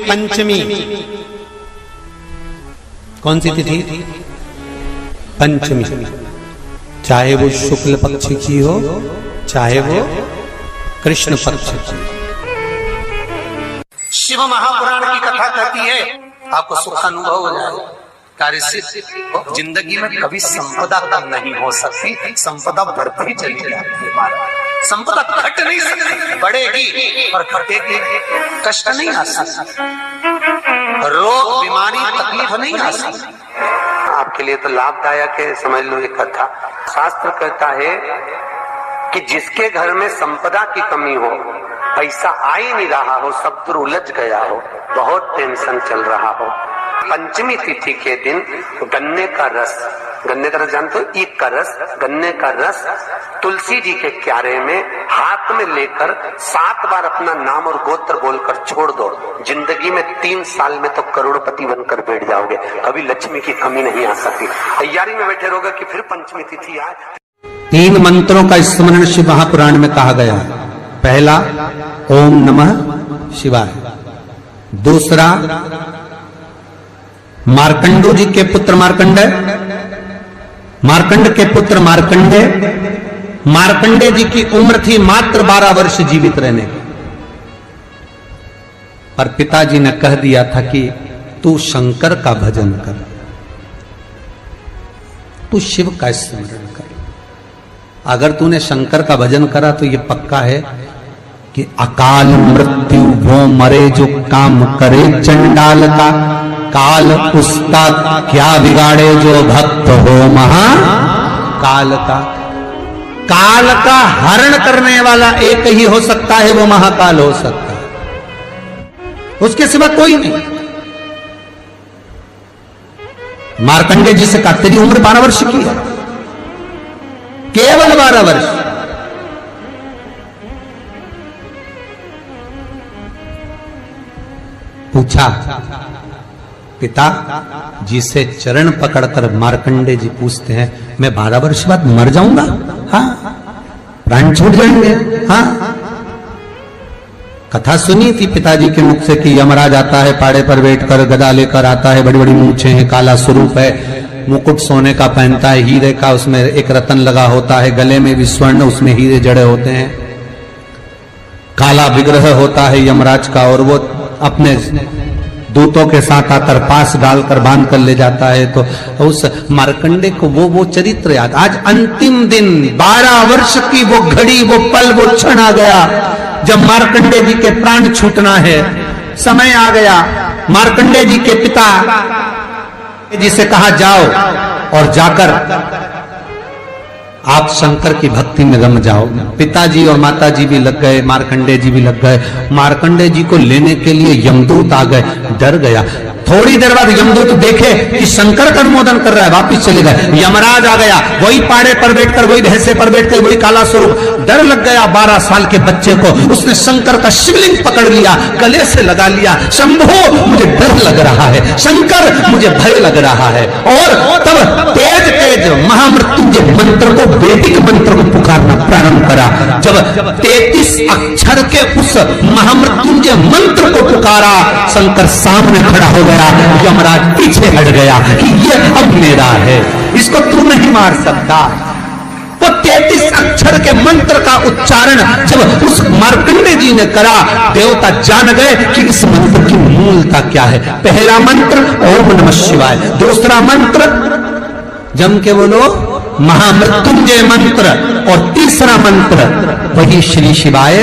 पंचमी कौन सी तिथि? पंचमी। चाहे वो शुक्ल पक्ष की हो, चाहे वो कृष्ण पक्ष की। शिव महापुराण की कथा कहती है आपको सुख अनुभव हो जाए। कार्य सिद्ध। जिंदगी में कभी संपदा कम नहीं हो सकती, संपदा बढ़ती चली जाती है। संपदा घट नहीं सकती, बढ़ेगी और घटेगी। कष्ट नहीं आ सकता, रोग बीमारी तकलीफ नहीं आ सकती। आपके लिए तो लाभदायक है, समझ लो ये कथा। शास्त्र कहता है कि जिसके घर में संपदा की कमी हो, पैसा आ ही नहीं रहा हो, सब दूर उलझ गया हो, बहुत टेंशन चल रहा हो, पंचमी तिथि के दिन गन्ने का रस जानते हो, ईख का रस, गन्ने का रस तुलसी जी के क्यारे में हाथ में लेकर 7 बार अपना नाम और गोत्र बोलकर छोड़ दो। जिंदगी में 3 साल में तो करोड़पति बनकर बैठ जाओगे, कभी लक्ष्मी की कमी नहीं आ सकती। तैयारी में बैठे रहोगे कि फिर पंचमी तिथि आए। 3 मंत्रों का स्मरण शिव महापुराण में कहा गया है। पहला ओम नमः शिवाय, दूसरा मार्कंडो जी के पुत्र मार्कंडेय, मार्कंड के पुत्र मार्कंडेय। मार्कंडेय जी की उम्र थी मात्र 12 वर्ष जीवित रहने की, पर पिताजी ने कह दिया था कि तू शंकर का भजन कर, तू शिव का स्मरण कर। अगर तूने शंकर का भजन करा तो यह पक्का है कि अकाल मृत्यु वो मरे जो काम करे चंडाल का, काल उसका क्या बिगाड़े जो भक्त हो महा काल का। काल का हरण करने वाला एक ही हो सकता है, वो महाकाल हो सकता है, उसके सिवा कोई नहीं। मार्कंडेय जी से कहा तेरी उम्र 12 वर्ष की है, केवल 12 वर्ष। पूछा पिता जी से चरण पकड़कर मार्कंडेय जी पूछते हैं, मैं 12 वर्ष बाद मर जाऊंगा? हाँ, प्राण छूट जाएंगे। हाँ, कथा सुनी थी पिताजी के मुख से कि यमराज आता है, पाड़े पर बैठकर गदा लेकर आता है, बड़ी बड़ी मूंछें हैं, काला स्वरूप है, मुकुट सोने का पहनता है, हीरे का, उसमें एक रतन लगा होता है, गले में भी स्वर्ण, उसमें हीरे जड़े होते हैं, काला विग्रह होता है यमराज का, और वो अपने दूतों के साथ आकर पास डालकर बांध कर ले जाता है। तो उस मार्कंडेय को वो चरित्र याद। आज अंतिम दिन 12 वर्ष की वो घड़ी, वो पल, वो क्षण आ गया जब मार्कंडेय जी के प्राण छूटना है। समय आ गया। मार्कंडेय जी के पिता जी से कहा जाओ और जाकर आप शंकर की भक्ति में रम जाओ। पिताजी और माताजी भी लग गए, मार्कंडेय जी भी लग गए। मार्कंडेय जी को लेने के लिए यमदूत आ गए, डर गया। थोड़ी देर बाद यमदूत देखे कि शंकर का अनुमोदन कर रहा है, वापिस चले गए। यमराज आ गया, वही पाड़े पर बैठकर, वही भैंसे पर बैठकर, वही काला स्वरूप। डर लग गया 12 साल के बच्चे को। उसने शंकर का शिवलिंग पकड़ लिया, गले से लगा लिया, शंभो मुझे डर लग रहा है, शंकर मुझे भय लग रहा है। और तब तेज तेज महामृत्युंजय मंत्र को, वैदिक मंत्र को पुकारना प्रारंभ करा। जब 33 अक्षर के उस महामृत्युंजय मंत्र को पुकारा, शंकर सामने खड़ा हो गया। यमराज पीछे हट गया कि ये अब मेरा है, इसको तू नहीं मार सकता। वो 33 अक्षर के मंत्र का उच्चारण जब उस मार्कंडेय जी ने करा, देवता जान गए कि इस मंत्र की मूलता क्या है। पहला मंत्र ओम नमः शिवाय, दूसरा मंत्र जम के बोलो महामृत्युंजय मंत्र, और तीसरा मंत्र वही श्री शिवाय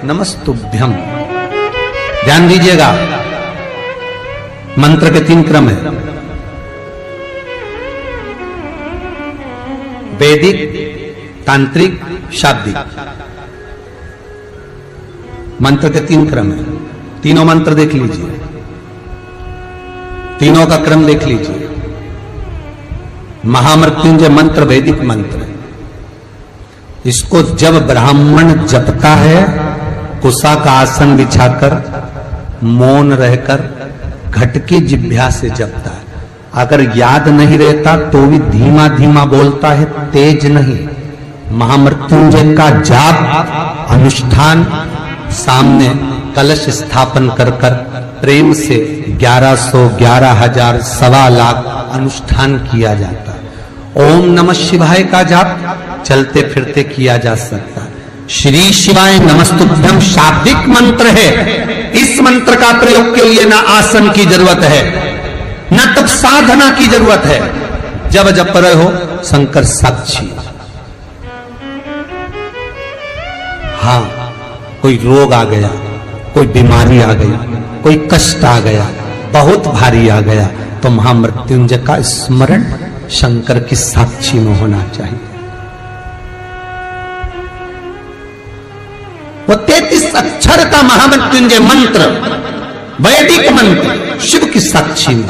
नमस्तुभ्यम। ध्यान दीजिएगा, मंत्र के 3 क्रम है, वैदिक, तांत्रिक, शाब्दिक। मंत्र के 3 क्रम है। तीनों मंत्र देख लीजिए, तीनों का क्रम देख लीजिए। महामृत्युंजय मंत्र वैदिक मंत्र, इसको जब ब्राह्मण जपता है, कुशा का आसन बिछाकर, मौन रहकर, घट की जिह्वा से जपता है। अगर याद नहीं रहता तो भी धीमा धीमा बोलता है, तेज नहीं। महामृत्युंजय का जाप अनुष्ठान, सामने कलश स्थापन कर कर प्रेम से 1100, 11,000, 1.25 लाख अनुष्ठान किया जाता है। ओम नमः शिवाय का जाप चलते फिरते किया जा सकता है। श्री शिवाय नमस्तुभ्यम शाब्दिक मंत्र है। इस मंत्र का प्रयोग के लिए ना आसन की जरूरत है, ना तब साधना की जरूरत है। जब जब पर हो शंकर साक्षी। हाँ, कोई रोग आ गया, कोई बीमारी आ गई, कोई कष्ट आ गया, बहुत भारी आ गया, तो महामृत्युंजय का स्मरण शंकर की साक्षी में होना चाहिए। वो 33 अक्षर का महामृत्युंजय मंत्र, वैदिक मंत्र, शिव की साक्षी में।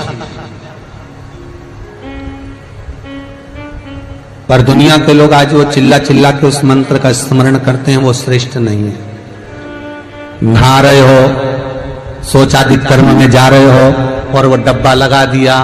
पर दुनिया के लोग आज वो चिल्ला चिल्ला के उस मंत्र का स्मरण करते हैं, वो श्रेष्ठ नहीं है। नहा रहे हो, सोचादित कर्म में जा रहे हो और वो डब्बा लगा दिया,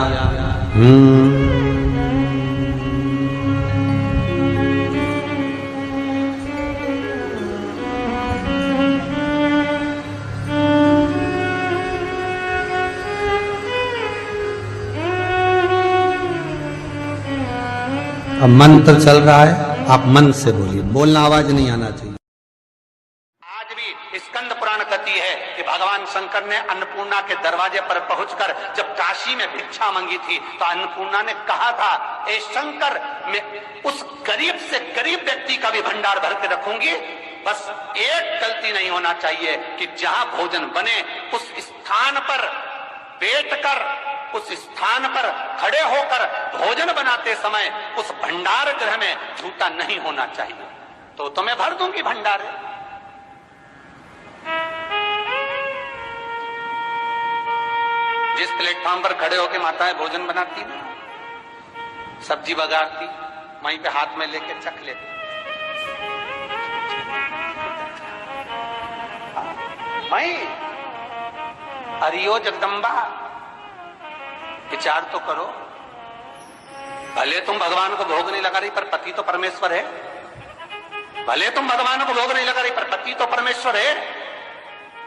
अब मंत्र चल रहा है, आप मन से बोलिए, बोलना आवाज नहीं आना चाहिए। आज भी स्कंद पुराण कहती है कि भगवान शंकर ने अन्नपूर्णा के दरवाजे पर पहुंचकर जब काशी में भिक्षा मांगी थी तो अन्नपूर्णा ने कहा था, ए शंकर, मैं उस गरीब से गरीब व्यक्ति का भी भंडार भर के रखूंगी, बस एक गलती नहीं होना चाहिए कि जहां भोजन बने उस स्थान पर बैठकर, उस स्थान पर खड़े होकर भोजन बनाते समय उस भंडार गृह में जूता नहीं होना चाहिए। तो तुम्हें भर दूंगी भंडार। जिस प्लेटफॉर्म पर खड़े होकर माताएं भोजन बनाती ना, सब्जी बघारती, वहीं पे हाथ में लेके चख लेती। मई हरियो जगदम्बा, विचार तो करो। भले तुम भगवान को भोग नहीं लगा रही पर पति तो परमेश्वर है। भले तुम भगवान को भोग नहीं लगा रही पर पति तो परमेश्वर है।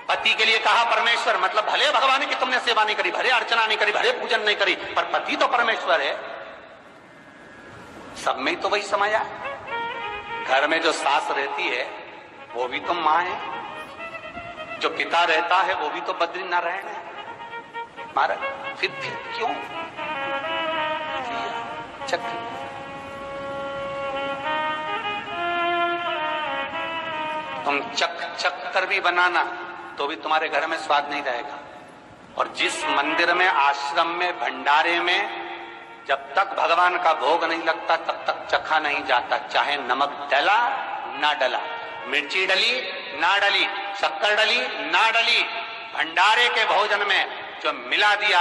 पति के लिए कहा परमेश्वर, मतलब भले भगवान की तुमने सेवा नहीं करी, भले अर्चना नहीं करी, भले पूजन नहीं करी, पर पति तो परमेश्वर है। सब में तो वही समाया। घर में जो सास रहती है वो भी तो मां है, जो पिता रहता है वो भी तो बद्रीनारायण है। महाराज फिर क्यों चक्र? तुम चक कर भी बनाना तो भी तुम्हारे घर में स्वाद नहीं रहेगा। और जिस मंदिर में, आश्रम में, भंडारे में जब तक भगवान का भोग नहीं लगता तब तक चखा नहीं जाता, चाहे नमक डला ना डला, मिर्ची डली ना डली, शक्कर डली ना डली, भंडारे के भोजन में जो मिला दिया,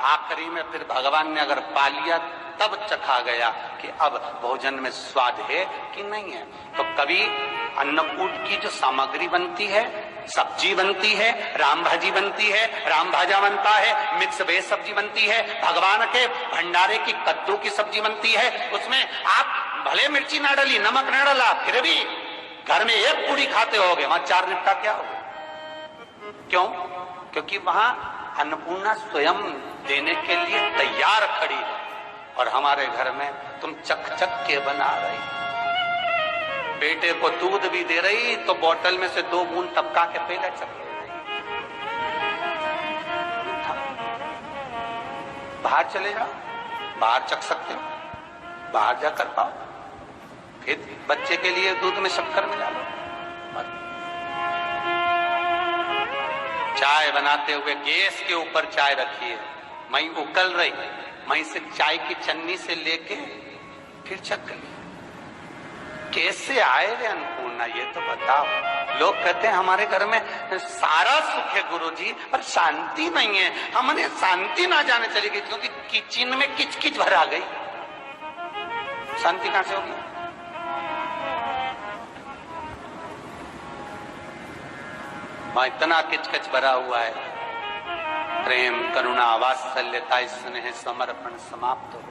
आखिरी में फिर भगवान ने अगर पा लिया तब चखा गया कि अब भोजन में स्वाद है कि नहीं है। तो कभी अन्नकूट की जो सामग्री बनती है, सब्जी बनती है, राम भाजी बनती है, राम भाजा बनता है, मिक्स वेज सब्जी बनती है, भगवान के भंडारे की कद्दू की सब्जी बनती है, उसमें आप भले मिर्ची ना डली, नमक ना डला, फिर भी घर में एक पूरी खाते होगे, वहां 4 निपटा क्या होगा? क्यों? क्योंकि वहां अन्नपूर्णा स्वयं देने के लिए तैयार खड़ी है। और हमारे घर में तुम चक के बना रही, बेटे को दूध भी दे रही तो बोतल में से 2 बूंद टपका के पहले चक ले रही। बाहर चले जाओ, बाहर चख सकते हो, बाहर जाकर पाओ, फिर बच्चे के लिए दूध में शक्कर मिला लो। चाय बनाते हुए गैस के ऊपर चाय रखी है, मई उकल रही, मई से चाय की चन्नी से लेके फिर चख ली। कैसे आए रे अन्नपूर्णा, ये तो बताओ। लोग कहते हैं हमारे घर में सारा सुख है गुरुजी, पर शांति नहीं है। हमने शांति ना जाने चली गई क्योंकि किचन में किचकिच भरा गई। शांति कहां से होगी? वहां इतना किचकिच भरा हुआ है, प्रेम, करुणा, वात्सल्यता, स्नेह, समर्पण समाप्त हो।